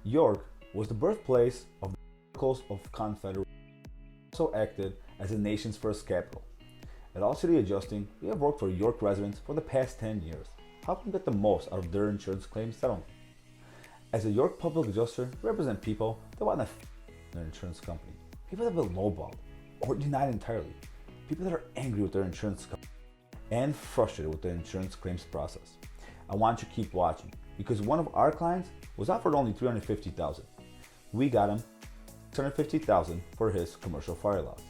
York was the birthplace of the Articles of Confederation, also acted as the nation's first capital. At All City Adjusting, we have worked for York residents for the past 10 years, helping get the most out of their insurance claims settlement. As a York public adjuster, we represent people that want to their insurance company, people that have been lowballed or denied entirely, people that are angry with their insurance company and frustrated with the insurance claims process. I want you to keep watching because one of our clients was offered only $350,000. We got him $650,000 for his commercial fire loss.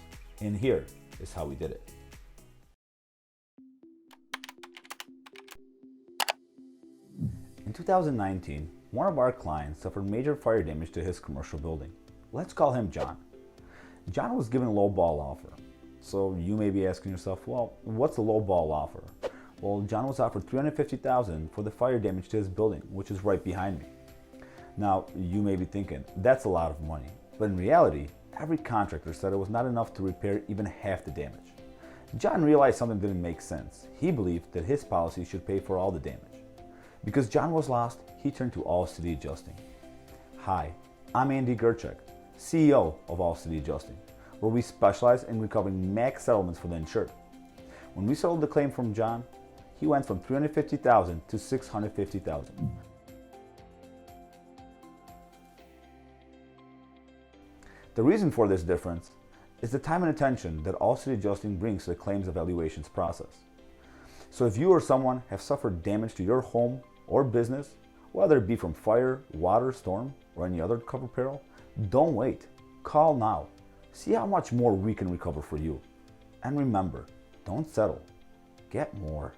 And here is how we did it. In 2019, one of our clients suffered major fire damage to his commercial building. Let's call him John. John was given a low ball offer. So you may be asking yourself, well, what's a low ball offer? Well, John was offered $350,000 for the fire damage to his building, which is right behind me. Now, you may be thinking, that's a lot of money. But in reality, every contractor said it was not enough to repair even half the damage. John realized something didn't make sense. He believed that his policy should pay for all the damage. Because John was lost, he turned to All City Adjusting. Hi, I'm Andy Gerchek, CEO of All City Adjusting, where we specialize in recovering max settlements for the insured. When we settled the claim from John, he went from $350,000 to $650,000. The reason for this difference is the time and attention that All City Adjusting brings to the claims evaluations process. So if you or someone have suffered damage to your home or business, whether it be from fire, water, storm, or any other covered peril, don't wait. Call now. See how much more we can recover for you. And remember, don't settle. Get more.